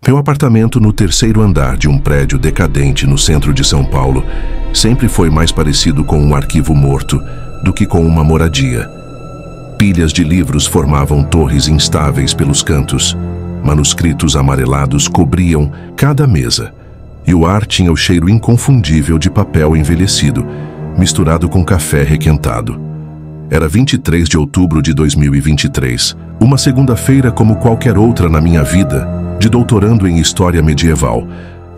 Meu apartamento no terceiro andar de um prédio decadente no centro de São Paulo sempre foi mais parecido com um arquivo morto do que com uma moradia. Pilhas de livros formavam torres instáveis pelos cantos. Manuscritos amarelados cobriam cada mesa, e o ar tinha o cheiro inconfundível de papel envelhecido, misturado com café requentado. Era 23 de outubro de 2023, uma segunda-feira como qualquer outra na minha vida, de doutorando em História Medieval,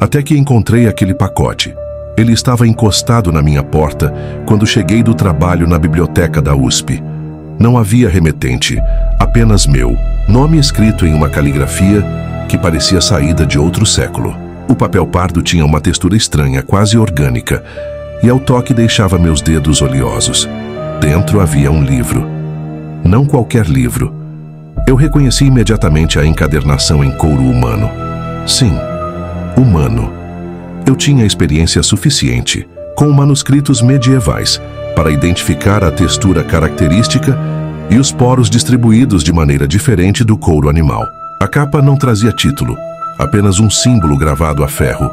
até que encontrei aquele pacote. Ele estava encostado na minha porta quando cheguei do trabalho na biblioteca da USP. Não havia remetente, apenas meu nome escrito em uma caligrafia que parecia saída de outro século. O papel pardo tinha uma textura estranha, quase orgânica, e ao toque deixava meus dedos oleosos. Dentro havia um livro. Não qualquer livro. Eu reconheci imediatamente a encadernação em couro humano. Sim, humano. Eu tinha experiência suficiente com manuscritos medievais para identificar a textura característica e os poros distribuídos de maneira diferente do couro animal. A capa não trazia título, apenas um símbolo gravado a ferro.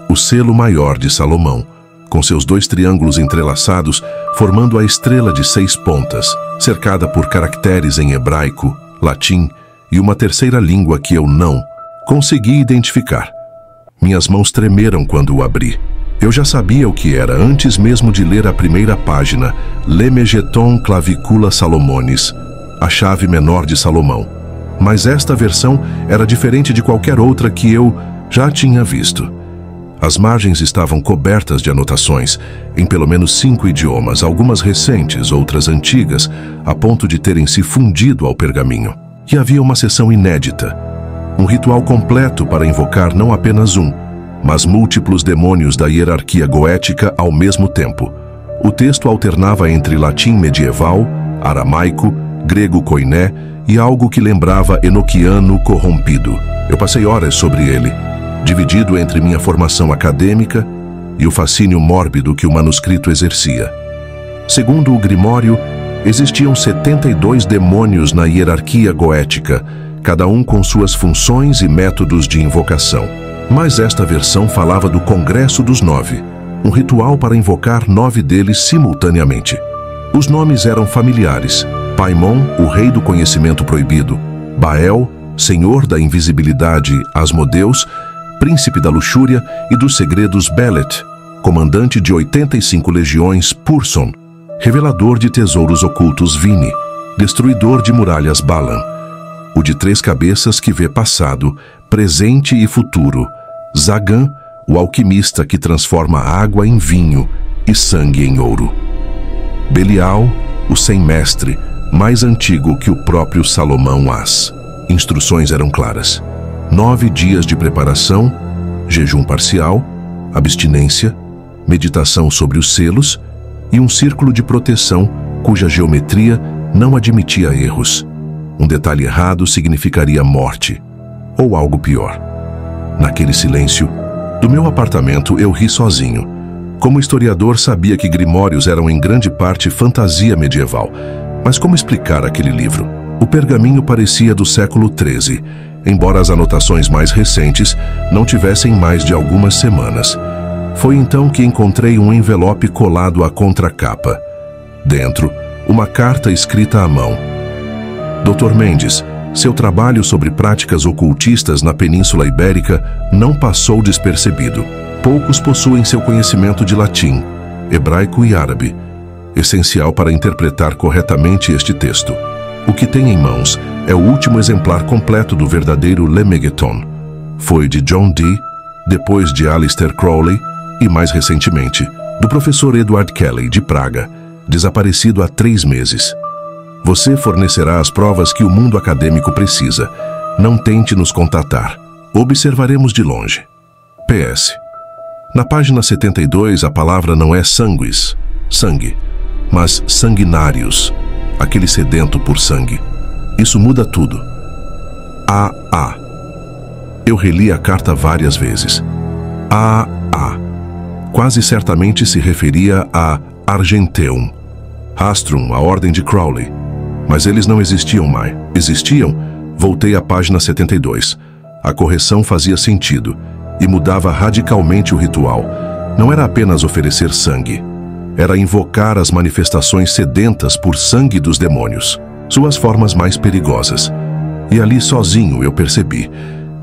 O selo maior de Salomão, com seus 2 triângulos entrelaçados, formando a estrela de 6 pontas, cercada por caracteres em hebraico, latim e uma terceira língua que eu não consegui identificar. Minhas mãos tremeram quando o abri. Eu já sabia o que era antes mesmo de ler a primeira página, Lemegeton Clavicula Salomonis, a chave menor de Salomão. Mas esta versão era diferente de qualquer outra que eu já tinha visto. As margens estavam cobertas de anotações, em pelo menos 5 idiomas, algumas recentes, outras antigas, a ponto de terem se fundido ao pergaminho. E havia uma seção inédita, um ritual completo para invocar não apenas um, mas múltiplos demônios da hierarquia goética ao mesmo tempo. O texto alternava entre latim medieval, aramaico, grego koiné e algo que lembrava enoquiano corrompido. Eu passei horas sobre ele, dividido entre minha formação acadêmica e o fascínio mórbido que o manuscrito exercia. Segundo o Grimório, existiam 72 demônios na hierarquia goética, cada um com suas funções e métodos de invocação. Mas esta versão falava do Congresso dos 9, um ritual para invocar 9 deles simultaneamente. Os nomes eram familiares: Paimon, o rei do conhecimento proibido; Bael, senhor da invisibilidade; Asmodeus, príncipe da luxúria e dos segredos; Belet, comandante de 85 legiões; Purson, revelador de tesouros ocultos; Vini, destruidor de muralhas; Balan, o de 3 cabeças que vê passado, presente e futuro; Zagan, o alquimista que transforma água em vinho e sangue em ouro; Belial, o sem-mestre, mais antigo que o próprio Salomão. As instruções eram claras: 9 dias de preparação, jejum parcial, abstinência, meditação sobre os selos e um círculo de proteção cuja geometria não admitia erros. Um detalhe errado significaria morte, ou algo pior. Naquele silêncio, do meu apartamento eu ri sozinho. Como historiador, sabia que grimórios eram em grande parte fantasia medieval. Mas como explicar aquele livro? O pergaminho parecia do século XIII, embora as anotações mais recentes não tivessem mais de algumas semanas. Foi então que encontrei um envelope colado à contracapa. Dentro, uma carta escrita à mão. Dr. Mendes, seu trabalho sobre práticas ocultistas na Península Ibérica não passou despercebido. Poucos possuem seu conhecimento de latim, hebraico e árabe, essencial para interpretar corretamente este texto. O que tem em mãos é o último exemplar completo do verdadeiro Lemegeton. Foi de John Dee, depois de Aleister Crowley e, mais recentemente, do professor Edward Kelly, de Praga, desaparecido há 3 meses. Você fornecerá as provas que o mundo acadêmico precisa. Não tente nos contatar. Observaremos de longe. PS. Na página 72, a palavra não é sanguis, sangue, mas sanguinários, aquele sedento por sangue. Isso muda tudo. Eu reli a carta várias vezes. Quase certamente se referia a Argenteum. Astrum, a ordem de Crowley. Mas eles não existiam mais. Existiam? Voltei à página 72. A correção fazia sentido e mudava radicalmente o ritual. Não era apenas oferecer sangue. Era invocar as manifestações sedentas por sangue dos demônios, suas formas mais perigosas. E ali sozinho eu percebi,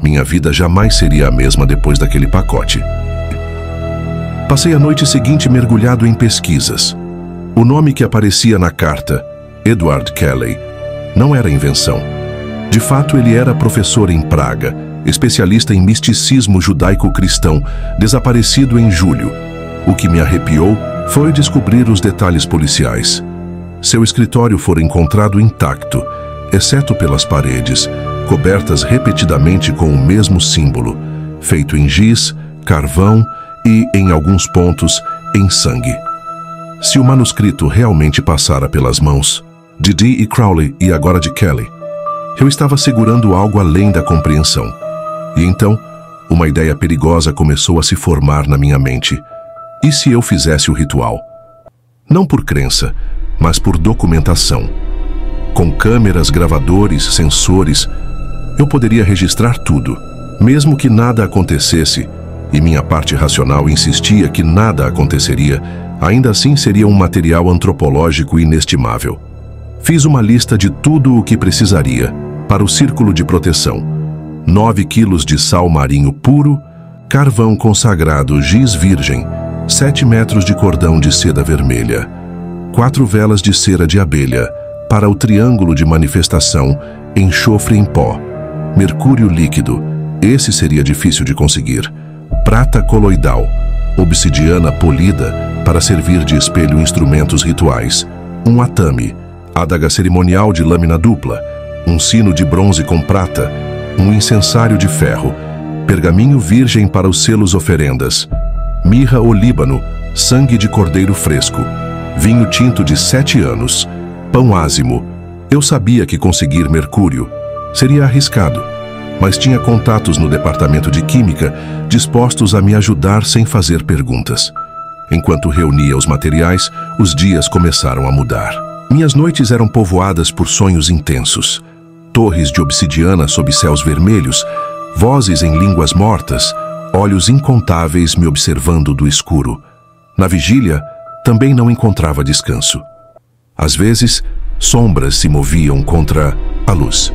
minha vida jamais seria a mesma depois daquele pacote. Passei a noite seguinte mergulhado em pesquisas. O nome que aparecia na carta, Edward Kelly, não era invenção. De fato, ele era professor em Praga, especialista em misticismo judaico-cristão, desaparecido em julho. O que me arrepiou foi descobrir os detalhes policiais. Seu escritório fora encontrado intacto, exceto pelas paredes, cobertas repetidamente com o mesmo símbolo, feito em giz, carvão e, em alguns pontos, em sangue. Se o manuscrito realmente passara pelas mãos de Dee e Crowley e agora de Kelly, eu estava segurando algo além da compreensão. E então, uma ideia perigosa começou a se formar na minha mente. E se eu fizesse o ritual? Não por crença, mas por documentação. Com câmeras, gravadores, sensores, eu poderia registrar tudo, mesmo que nada acontecesse, e minha parte racional insistia que nada aconteceria, ainda assim seria um material antropológico inestimável. Fiz uma lista de tudo o que precisaria para o círculo de proteção. 9 quilos de sal marinho puro, carvão consagrado giz virgem, 7 metros de cordão de seda vermelha, 4 velas de cera de abelha, para o triângulo de manifestação, enxofre em pó, mercúrio líquido, esse seria difícil de conseguir, prata coloidal, obsidiana polida, para servir de espelho instrumentos rituais, um atame, adaga cerimonial de lâmina dupla, um sino de bronze com prata, um incensário de ferro, pergaminho virgem para os selos oferendas, mirra ou líbano, sangue de cordeiro fresco, vinho tinto de 7 anos, pão ázimo. Eu sabia que conseguir mercúrio seria arriscado, mas tinha contatos no departamento de química dispostos a me ajudar sem fazer perguntas. Enquanto reunia os materiais, os dias começaram a mudar. Minhas noites eram povoadas por sonhos intensos. Torres de obsidiana sob céus vermelhos, vozes em línguas mortas, olhos incontáveis me observando do escuro. Na vigília, também não encontrava descanso. Às vezes, sombras se moviam contra a luz.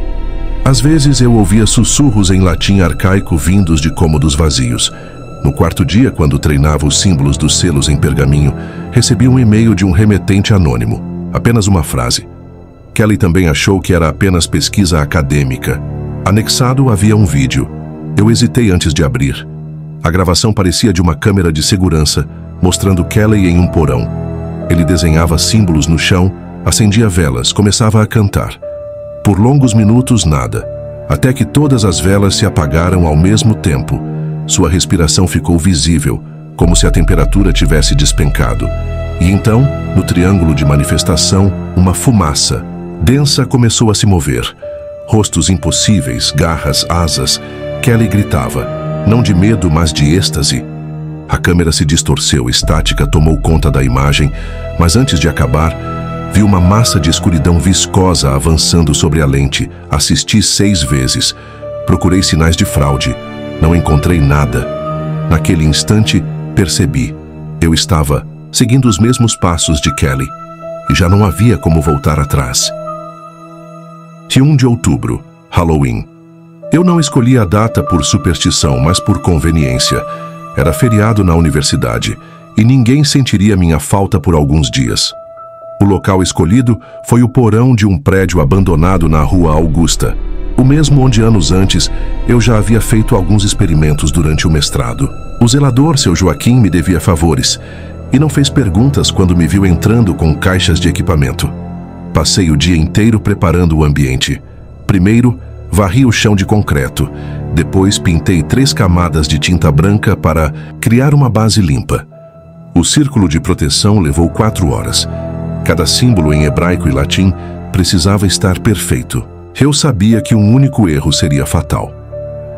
Às vezes eu ouvia sussurros em latim arcaico vindos de cômodos vazios. No quarto dia, quando treinava os símbolos dos selos em pergaminho, recebi um e-mail de um remetente anônimo. Apenas uma frase. Kelly também achou que era apenas pesquisa acadêmica. Anexado havia um vídeo. Eu hesitei antes de abrir. A gravação parecia de uma câmera de segurança, mostrando Kelly em um porão. Ele desenhava símbolos no chão, acendia velas, começava a cantar. Por longos minutos, nada. Até que todas as velas se apagaram ao mesmo tempo. Sua respiração ficou visível, como se a temperatura tivesse despencado. E então, no triângulo de manifestação, uma fumaça densa começou a se mover. Rostos impossíveis, garras, asas. Kelly gritava, não de medo, mas de êxtase. A câmera se distorceu, estática tomou conta da imagem, mas antes de acabar, vi uma massa de escuridão viscosa avançando sobre a lente. Assisti 6 vezes. Procurei sinais de fraude. Não encontrei nada. Naquele instante, percebi. Eu estava seguindo os mesmos passos de Kelly, e já não havia como voltar atrás. 1 de outubro, Halloween. Eu não escolhi a data por superstição, mas por conveniência. Era feriado na universidade, e ninguém sentiria minha falta por alguns dias. O local escolhido foi o porão de um prédio abandonado na Rua Augusta, o mesmo onde anos antes eu já havia feito alguns experimentos durante o mestrado. O zelador, seu Joaquim, me devia favores, e não fez perguntas quando me viu entrando com caixas de equipamento. Passei o dia inteiro preparando o ambiente. Primeiro, varri o chão de concreto. Depois, pintei 3 camadas de tinta branca para criar uma base limpa. O círculo de proteção levou 4 horas. Cada símbolo em hebraico e latim precisava estar perfeito. Eu sabia que um único erro seria fatal.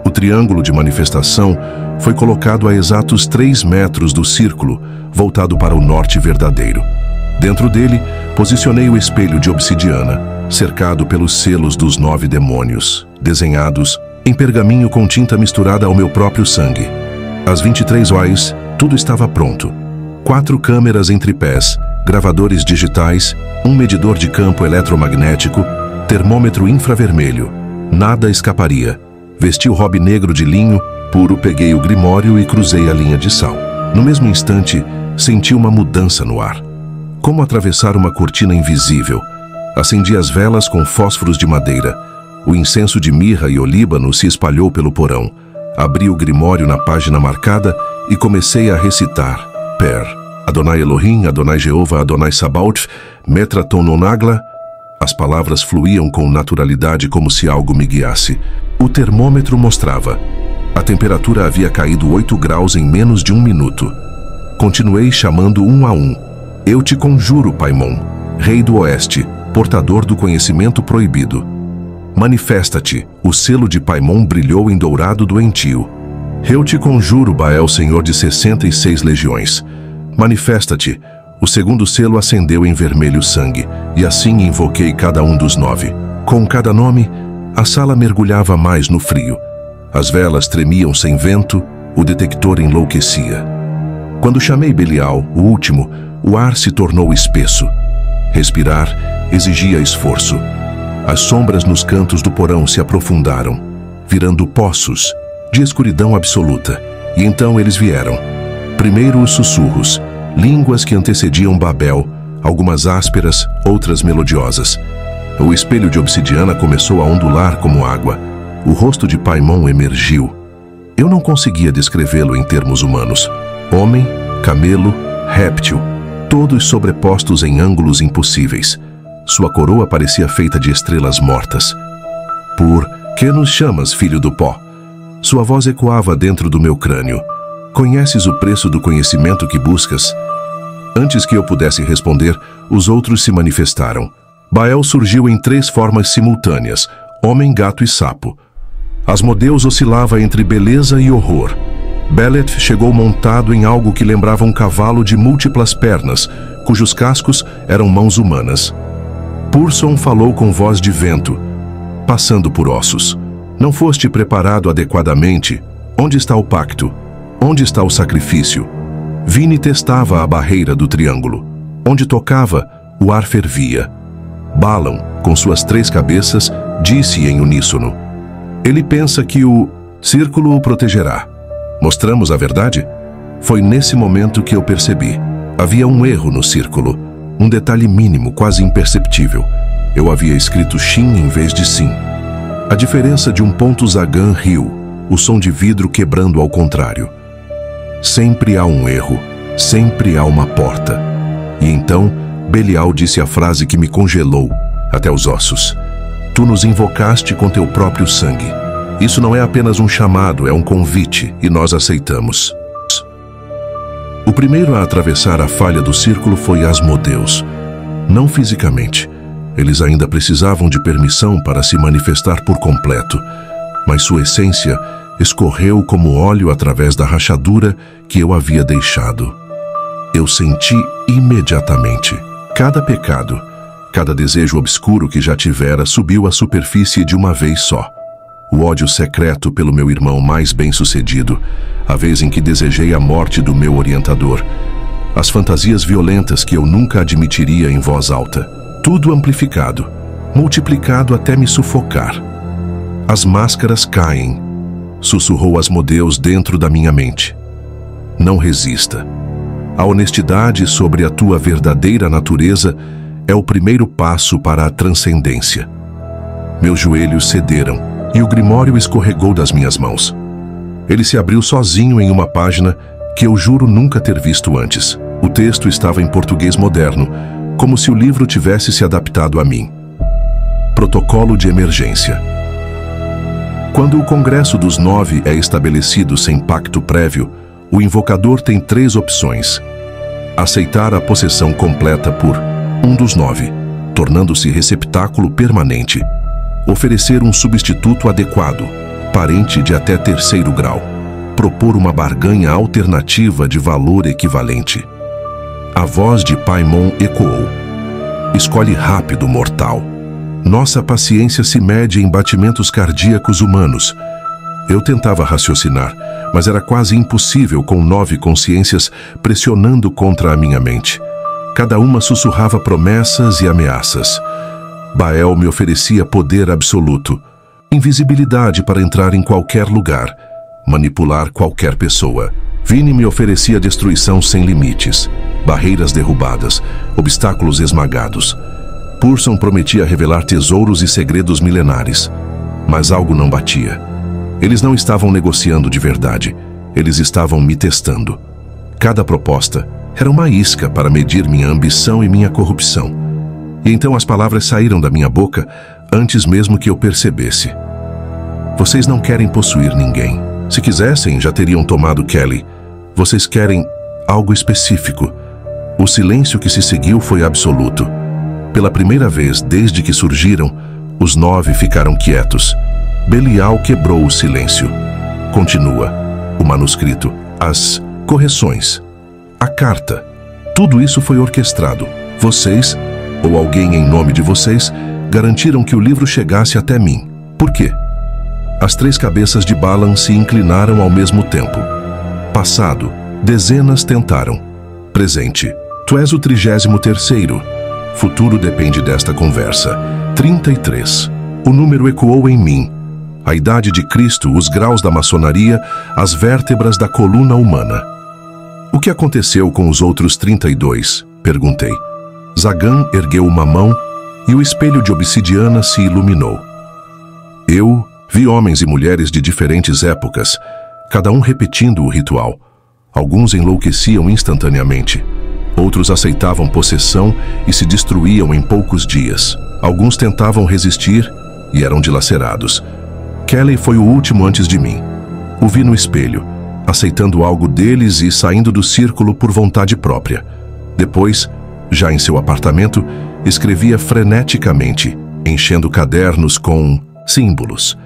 O triângulo de manifestação foi colocado a exatos 3 metros do círculo, voltado para o norte verdadeiro. Dentro dele, posicionei o espelho de obsidiana, cercado pelos selos dos 9 demônios, desenhados em pergaminho com tinta misturada ao meu próprio sangue. Às 23 horas, tudo estava pronto. 4 câmeras em tripés, gravadores digitais, um medidor de campo eletromagnético, termômetro infravermelho. Nada escaparia. Vesti o robe negro de linho puro, peguei o grimório e cruzei a linha de sal. No mesmo instante, senti uma mudança no ar. Como atravessar uma cortina invisível. Acendi as velas com fósforos de madeira. O incenso de mirra e olíbano se espalhou pelo porão. Abri o grimório na página marcada e comecei a recitar. Per, Adonai Elohim, Adonai Jeová, Adonai Sabaoth, Metraton Nonagla. As palavras fluíam com naturalidade como se algo me guiasse. O termômetro mostrava. A temperatura havia caído 8 graus em menos de 1 minuto. Continuei chamando um a um. Eu te conjuro, Paimon, rei do oeste, portador do conhecimento proibido. Manifesta-te, o selo de Paimon brilhou em dourado doentio. Eu te conjuro, Baal, senhor de 66 legiões. Manifesta-te, o segundo selo acendeu em vermelho sangue, e assim invoquei cada um dos 9. Com cada nome, a sala mergulhava mais no frio. As velas tremiam sem vento, o detector enlouquecia. Quando chamei Belial, o último, o ar se tornou espesso. Respirar exigia esforço. As sombras nos cantos do porão se aprofundaram, virando poços de escuridão absoluta. E então eles vieram. Primeiro os sussurros, línguas que antecediam Babel, algumas ásperas, outras melodiosas. O espelho de obsidiana começou a ondular como água. O rosto de Paimon emergiu. Eu não conseguia descrevê-lo em termos humanos. Homem, camelo, réptil, todos sobrepostos em ângulos impossíveis. Sua coroa parecia feita de estrelas mortas. Por que nos chamas, filho do pó? Sua voz ecoava dentro do meu crânio. Conheces o preço do conhecimento que buscas? Antes que eu pudesse responder, os outros se manifestaram. Baal surgiu em 3 formas simultâneas, homem, gato e sapo. Asmodeus oscilava entre beleza e horror. Belet chegou montado em algo que lembrava um cavalo de múltiplas pernas, cujos cascos eram mãos humanas. Purson falou com voz de vento, passando por ossos. Não foste preparado adequadamente. Onde está o pacto? Onde está o sacrifício? Vini testava a barreira do triângulo. Onde tocava, o ar fervia. Balaam, com suas 3 cabeças, disse em uníssono. Ele pensa que o círculo o protegerá. Mostramos a verdade? Foi nesse momento que eu percebi. Havia um erro no círculo. Um detalhe mínimo, quase imperceptível. Eu havia escrito Shin em vez de Sim. A diferença de um ponto Zagan riu, o som de vidro quebrando ao contrário. Sempre há um erro, sempre há uma porta. E então, Belial disse a frase que me congelou até os ossos. Tu nos invocaste com teu próprio sangue. Isso não é apenas um chamado, é um convite, e nós aceitamos. O primeiro a atravessar a falha do círculo foi Asmodeus. Não fisicamente. Eles ainda precisavam de permissão para se manifestar por completo, mas sua essência escorreu como óleo através da rachadura que eu havia deixado. Eu senti imediatamente. Cada pecado, cada desejo obscuro que já tivera subiu à superfície de uma vez só. O ódio secreto pelo meu irmão mais bem-sucedido, a vez em que desejei a morte do meu orientador, as fantasias violentas que eu nunca admitiria em voz alta, tudo amplificado, multiplicado até me sufocar. As máscaras caem, sussurrou Asmodeus dentro da minha mente. Não resista. A honestidade sobre a tua verdadeira natureza é o primeiro passo para a transcendência. Meus joelhos cederam e o grimório escorregou das minhas mãos. Ele se abriu sozinho em uma página que eu juro nunca ter visto antes. O texto estava em português moderno, como se o livro tivesse se adaptado a mim. Protocolo de emergência. Quando o Congresso dos 9 é estabelecido sem pacto prévio, o invocador tem 3 opções. Aceitar a possessão completa por um dos 9, tornando-se receptáculo permanente. Oferecer um substituto adequado, parente de até terceiro grau, propor uma barganha alternativa de valor equivalente. A voz de Paimon ecoou. Escolhe rápido, mortal. Nossa paciência se mede em batimentos cardíacos humanos. Eu tentava raciocinar, mas era quase impossível com 9 consciências pressionando contra a minha mente. Cada uma sussurrava promessas e ameaças. Bael me oferecia poder absoluto, invisibilidade para entrar em qualquer lugar, manipular qualquer pessoa. Vini me oferecia destruição sem limites, barreiras derrubadas, obstáculos esmagados. Purson prometia revelar tesouros e segredos milenares, mas algo não batia. Eles não estavam negociando de verdade, eles estavam me testando. Cada proposta era uma isca para medir minha ambição e minha corrupção. E então as palavras saíram da minha boca antes mesmo que eu percebesse. Vocês não querem possuir ninguém. Se quisessem, já teriam tomado Kelly. Vocês querem algo específico. O silêncio que se seguiu foi absoluto. Pela primeira vez desde que surgiram, os 9 ficaram quietos. Belial quebrou o silêncio. Continua. O manuscrito, as correções, a carta. Tudo isso foi orquestrado. Vocês, ou alguém em nome de vocês, garantiram que o livro chegasse até mim. Por quê? As 3 cabeças de Balan se inclinaram ao mesmo tempo. Passado, dezenas tentaram. Presente, tu és o 33º. Futuro depende desta conversa. 33. O número ecoou em mim. A idade de Cristo, os graus da maçonaria, as vértebras da coluna humana. O que aconteceu com os outros 32? Perguntei. Zagan ergueu uma mão e o espelho de obsidiana se iluminou. Eu vi homens e mulheres de diferentes épocas, cada um repetindo o ritual. Alguns enlouqueciam instantaneamente. Outros aceitavam possessão e se destruíam em poucos dias. Alguns tentavam resistir e eram dilacerados. Kelly foi o último antes de mim. O vi no espelho, aceitando algo deles e saindo do círculo por vontade própria. Depois, já em seu apartamento, escrevia freneticamente, enchendo cadernos com símbolos.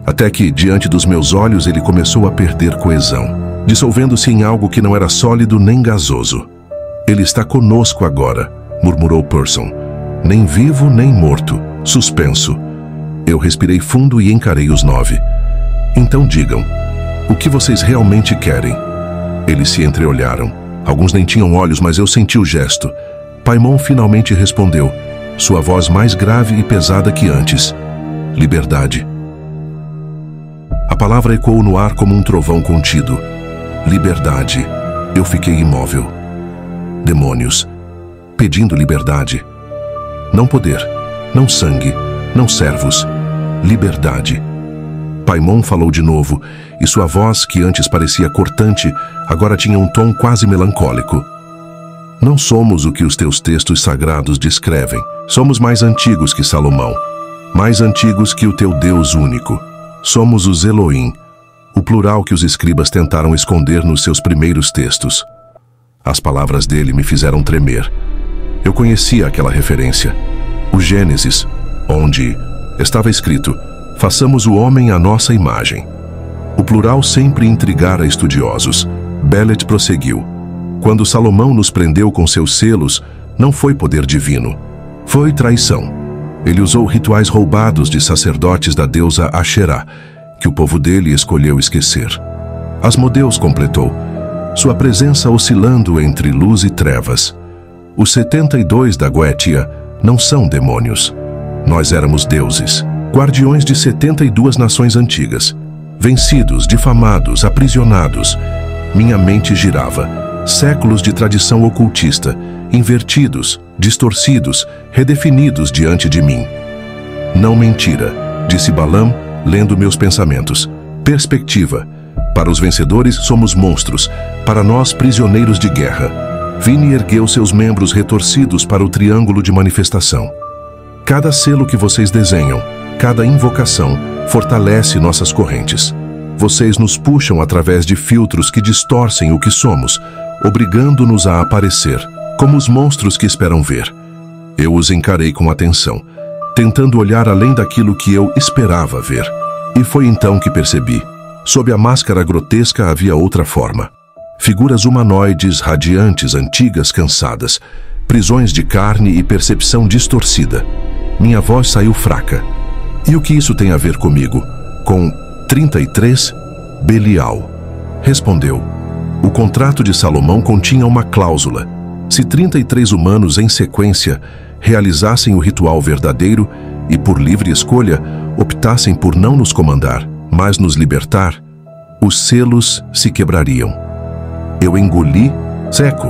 Até que, diante dos meus olhos, ele começou a perder coesão, dissolvendo-se em algo que não era sólido nem gasoso. Ele está conosco agora, murmurou Purson. Nem vivo, nem morto. Suspenso. Eu respirei fundo e encarei os 9. Então digam, o que vocês realmente querem? Eles se entreolharam. Alguns nem tinham olhos, mas eu senti o gesto. Paimon finalmente respondeu, sua voz mais grave e pesada que antes. Liberdade. A palavra ecoou no ar como um trovão contido. Liberdade. Eu fiquei imóvel. Demônios. Pedindo liberdade. Não poder, não sangue, não servos. Liberdade. Paimon falou de novo, e sua voz, que antes parecia cortante, agora tinha um tom quase melancólico. Não somos o que os teus textos sagrados descrevem. Somos mais antigos que Salomão. Mais antigos que o teu Deus único. Somos os Elohim, o plural que os escribas tentaram esconder nos seus primeiros textos. As palavras dele me fizeram tremer. Eu conhecia aquela referência. O Gênesis, onde estava escrito, façamos o homem à nossa imagem. O plural sempre intrigara estudiosos. Bellet prosseguiu. Quando Salomão nos prendeu com seus selos, não foi poder divino. Foi traição. Ele usou rituais roubados de sacerdotes da deusa Asherá, que o povo dele escolheu esquecer. Asmodeus completou, sua presença oscilando entre luz e trevas. Os 72 da Goetia não são demônios. Nós éramos deuses, guardiões de 72 nações antigas, vencidos, difamados, aprisionados. Minha mente girava, séculos de tradição ocultista, invertidos, distorcidos, redefinidos diante de mim. Não mentira, disse Balaam, lendo meus pensamentos. Perspectiva. Para os vencedores somos monstros, para nós prisioneiros de guerra. Vini ergueu seus membros retorcidos para o triângulo de manifestação. Cada selo que vocês desenham, cada invocação, fortalece nossas correntes. Vocês nos puxam através de filtros que distorcem o que somos, obrigando-nos a aparecer, como os monstros que esperam ver. Eu os encarei com atenção, tentando olhar além daquilo que eu esperava ver. E foi então que percebi. Sob a máscara grotesca havia outra forma. Figuras humanoides, radiantes, antigas, cansadas. Prisões de carne e percepção distorcida. Minha voz saiu fraca. E o que isso tem a ver comigo? Com 33? Belial. Respondeu. O contrato de Salomão continha uma cláusula. Se 33 humanos em sequência realizassem o ritual verdadeiro e, por livre escolha, optassem por não nos comandar, mas nos libertar, os selos se quebrariam. Eu engoli, seco.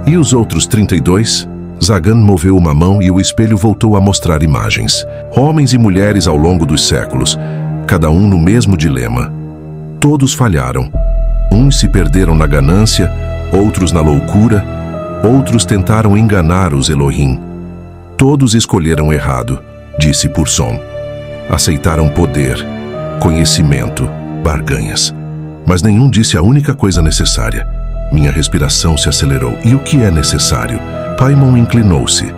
E os outros 32? Zagan moveu uma mão e o espelho voltou a mostrar imagens. Homens e mulheres ao longo dos séculos, cada um no mesmo dilema. Todos falharam. Uns se perderam na ganância, outros na loucura, outros tentaram enganar os Elohim. Todos escolheram errado, disse Purson. Aceitaram poder, conhecimento, barganhas. Mas nenhum disse a única coisa necessária. Minha respiração se acelerou. E o que é necessário? Paimon inclinou-se,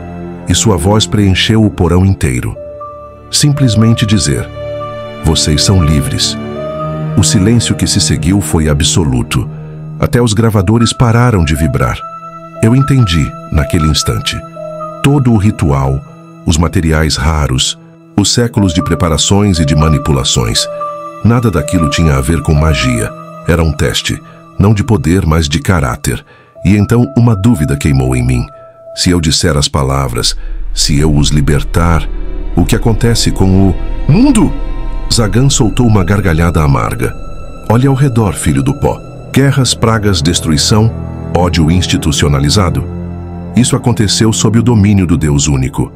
e sua voz preencheu o porão inteiro. Simplesmente dizer: vocês são livres. O silêncio que se seguiu foi absoluto. Até os gravadores pararam de vibrar. Eu entendi, naquele instante. Todo o ritual, os materiais raros, os séculos de preparações e de manipulações. Nada daquilo tinha a ver com magia. Era um teste, não de poder, mas de caráter. E então uma dúvida queimou em mim. Se eu disser as palavras, se eu os libertar, o que acontece com o mundo? Zagan soltou uma gargalhada amarga. Olhe ao redor, filho do pó. Guerras, pragas, destruição, ódio institucionalizado. Isso aconteceu sob o domínio do Deus único.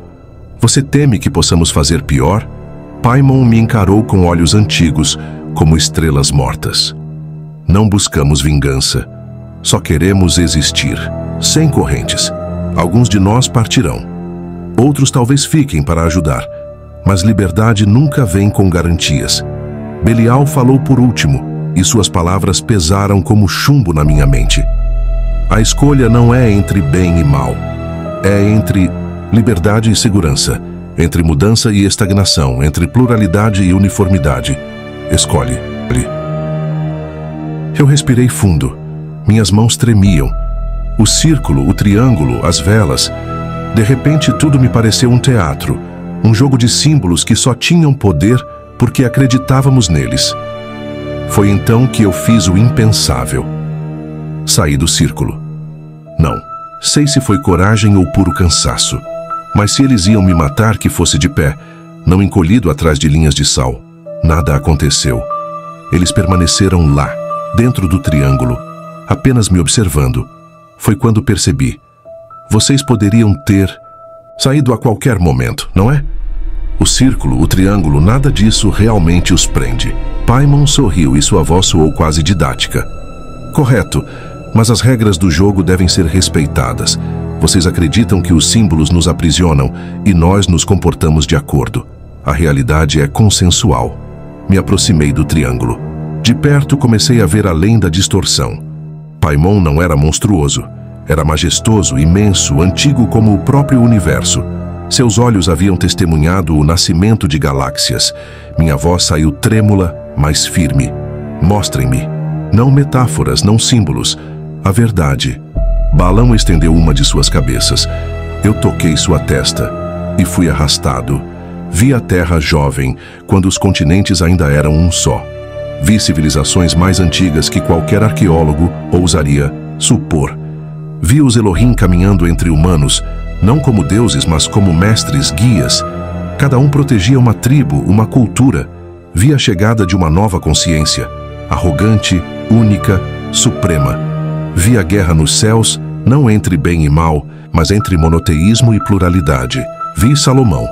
Você teme que possamos fazer pior? Paimon me encarou com olhos antigos, como estrelas mortas. Não buscamos vingança. Só queremos existir, sem correntes. Alguns de nós partirão. Outros talvez fiquem para ajudar. Mas liberdade nunca vem com garantias. Belial falou por último, e suas palavras pesaram como chumbo na minha mente. A escolha não é entre bem e mal. É entre liberdade e segurança, entre mudança e estagnação, entre pluralidade e uniformidade. Escolhe. Eu respirei fundo. Minhas mãos tremiam. O círculo, o triângulo, as velas. De repente tudo me pareceu um teatro. Um jogo de símbolos que só tinham poder porque acreditávamos neles. Foi então que eu fiz o impensável. Saí do círculo. Não, sei se foi coragem ou puro cansaço. Mas se eles iam me matar, que fosse de pé, não encolhido atrás de linhas de sal. Nada aconteceu. Eles permaneceram lá, dentro do triângulo, apenas me observando. Foi quando percebi. Vocês poderiam ter saído a qualquer momento, não é? O círculo, o triângulo, nada disso realmente os prende. Paimon sorriu e sua voz soou quase didática. Correto, mas as regras do jogo devem ser respeitadas. Vocês acreditam que os símbolos nos aprisionam e nós nos comportamos de acordo. A realidade é consensual. Me aproximei do triângulo. De perto comecei a ver além da distorção. Paimon não era monstruoso. Era majestoso, imenso, antigo como o próprio universo. Seus olhos haviam testemunhado o nascimento de galáxias. Minha voz saiu trêmula, mas firme. Mostrem-me. Não metáforas, não símbolos. A verdade. Balão estendeu uma de suas cabeças. Eu toquei sua testa e fui arrastado. Vi a Terra jovem, quando os continentes ainda eram um só. Vi civilizações mais antigas que qualquer arqueólogo ousaria supor. Vi os Elohim caminhando entre humanos, não como deuses, mas como mestres, guias. Cada um protegia uma tribo, uma cultura. Vi a chegada de uma nova consciência, arrogante, única, suprema. Vi a guerra nos céus, não entre bem e mal, mas entre monoteísmo e pluralidade. Vi Salomão,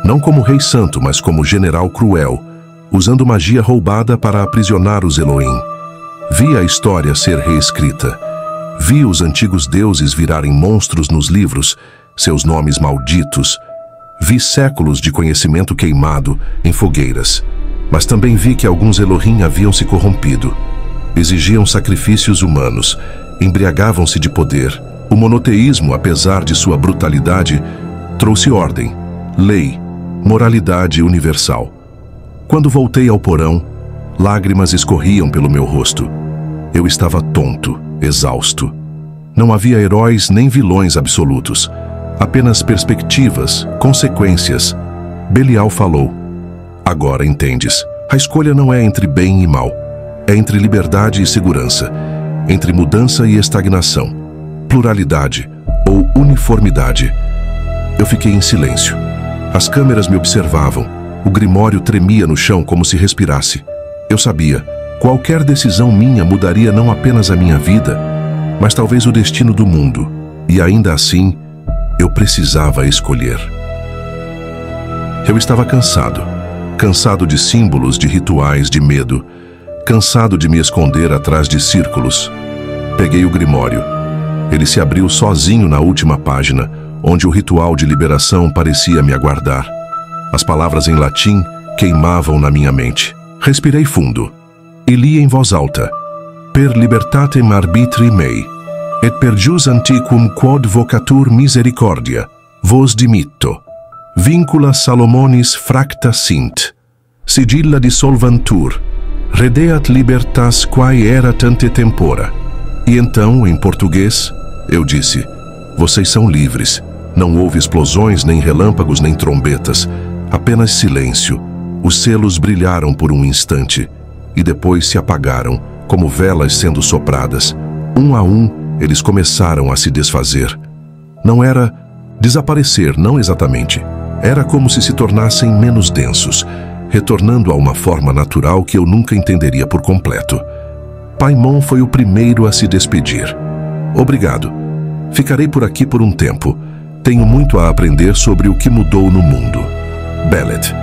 não como rei santo, mas como general cruel, usando magia roubada para aprisionar os Elohim. Vi a história ser reescrita. Vi os antigos deuses virarem monstros nos livros, seus nomes malditos. Vi séculos de conhecimento queimado em fogueiras. Mas também vi que alguns Elohim haviam se corrompido. Exigiam sacrifícios humanos, embriagavam-se de poder. O monoteísmo, apesar de sua brutalidade, trouxe ordem, lei, moralidade universal. Quando voltei ao porão, lágrimas escorriam pelo meu rosto. Eu estava tonto, exausto. Não havia heróis nem vilões absolutos. Apenas perspectivas, consequências. Belial falou: agora entendes. A escolha não é entre bem e mal. É entre liberdade e segurança. Entre mudança e estagnação. Pluralidade ou uniformidade. Eu fiquei em silêncio. As câmeras me observavam. O grimório tremia no chão como se respirasse. Eu sabia, qualquer decisão minha mudaria não apenas a minha vida, mas talvez o destino do mundo. E ainda assim, eu precisava escolher. Eu estava cansado. Cansado de símbolos, de rituais, de medo. Cansado de me esconder atrás de círculos. Peguei o grimório. Ele se abriu sozinho na última página, onde o ritual de liberação parecia me aguardar. As palavras em latim queimavam na minha mente. Respirei fundo e li em voz alta: Per libertatem arbitri mei, et per jus antiquum quod vocatur misericordia, vos dimitto. Vincula Salomonis fracta sint, sigilla dissolvantur, redeat libertas quae erat ante tempora. E então, em português, eu disse: vocês são livres. Não houve explosões, nem relâmpagos, nem trombetas. Apenas silêncio. Os selos brilharam por um instante e depois se apagaram, como velas sendo sopradas. Um a um, eles começaram a se desfazer. Não era desaparecer, não exatamente. Era como se tornassem menos densos, retornando a uma forma natural que eu nunca entenderia por completo. Paimon foi o primeiro a se despedir. Obrigado. Ficarei por aqui por um tempo. Tenho muito a aprender sobre o que mudou no mundo. Belet.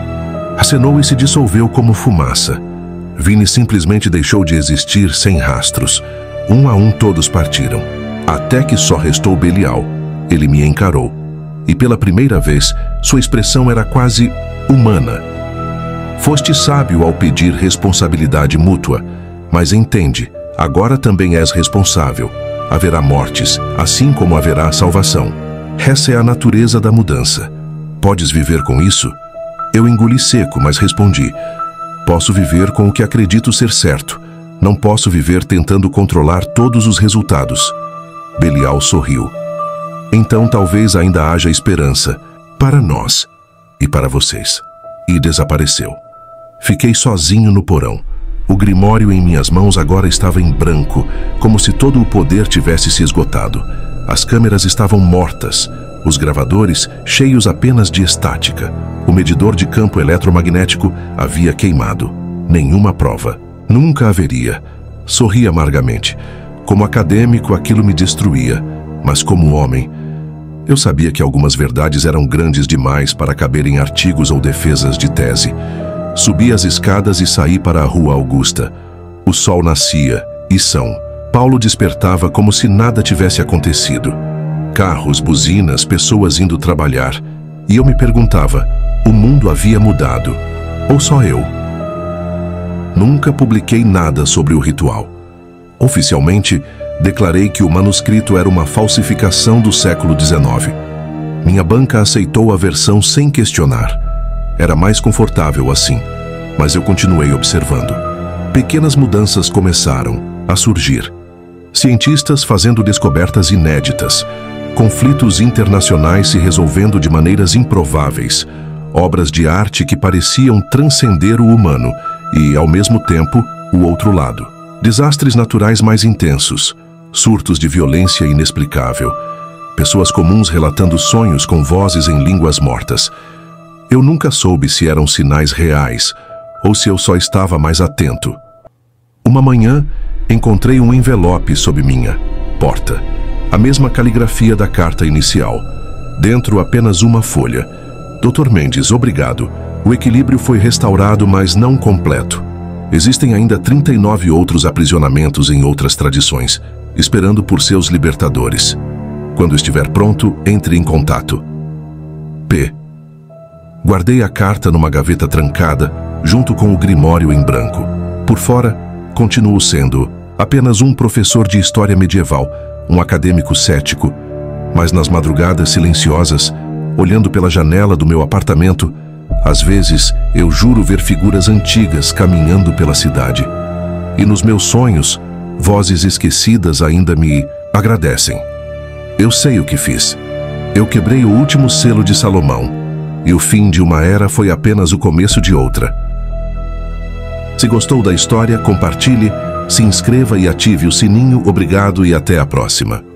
Acenou e se dissolveu como fumaça. Vini simplesmente deixou de existir sem rastros. Um a um todos partiram. Até que só restou Belial. Ele me encarou. E pela primeira vez, sua expressão era quase humana. Foste sábio ao pedir responsabilidade mútua. Mas entende, agora também és responsável. Haverá mortes, assim como haverá salvação. Essa é a natureza da mudança. Podes viver com isso? Eu engoli seco, mas respondi: posso viver com o que acredito ser certo. Não posso viver tentando controlar todos os resultados. Belial sorriu. Então talvez ainda haja esperança para nós e para vocês. E desapareceu. Fiquei sozinho no porão. O grimório em minhas mãos agora estava em branco, como se todo o poder tivesse se esgotado. As câmeras estavam mortas, os gravadores cheios apenas de estática. O medidor de campo eletromagnético havia queimado. Nenhuma prova. Nunca haveria. Sorri amargamente. Como acadêmico, aquilo me destruía, mas como homem, eu sabia que algumas verdades eram grandes demais para caber em artigos ou defesas de tese. Subi as escadas e saí para a Rua Augusta. O sol nascia, e São Paulo despertava como se nada tivesse acontecido. Carros, buzinas, pessoas indo trabalhar. E eu me perguntava, o mundo havia mudado? Ou só eu? Nunca publiquei nada sobre o ritual. Oficialmente, declarei que o manuscrito era uma falsificação do século XIX. Minha banca aceitou a versão sem questionar. Era mais confortável assim, mas eu continuei observando. Pequenas mudanças começaram a surgir. Cientistas fazendo descobertas inéditas, conflitos internacionais se resolvendo de maneiras improváveis, obras de arte que pareciam transcender o humano e, ao mesmo tempo, o outro lado. Desastres naturais mais intensos, surtos de violência inexplicável, pessoas comuns relatando sonhos com vozes em línguas mortas. Eu nunca soube se eram sinais reais ou se eu só estava mais atento. Uma manhã, encontrei um envelope sob minha porta. A mesma caligrafia da carta inicial. Dentro apenas uma folha. Dr. Mendes, obrigado. O equilíbrio foi restaurado, mas não completo. Existem ainda 39 outros aprisionamentos em outras tradições, esperando por seus libertadores. Quando estiver pronto, entre em contato. P. Guardei a carta numa gaveta trancada, junto com o grimório em branco. Por fora, continuo sendo apenas um professor de história medieval, um acadêmico cético, mas nas madrugadas silenciosas, olhando pela janela do meu apartamento, Às vezes, eu juro ver figuras antigas caminhando pela cidade. E nos meus sonhos, vozes esquecidas ainda me agradecem. Eu sei o que fiz. Eu quebrei o último selo de Salomão, e o fim de uma era foi apenas o começo de outra. Se gostou da história, compartilhe, se inscreva e ative o sininho. Obrigado e até a próxima.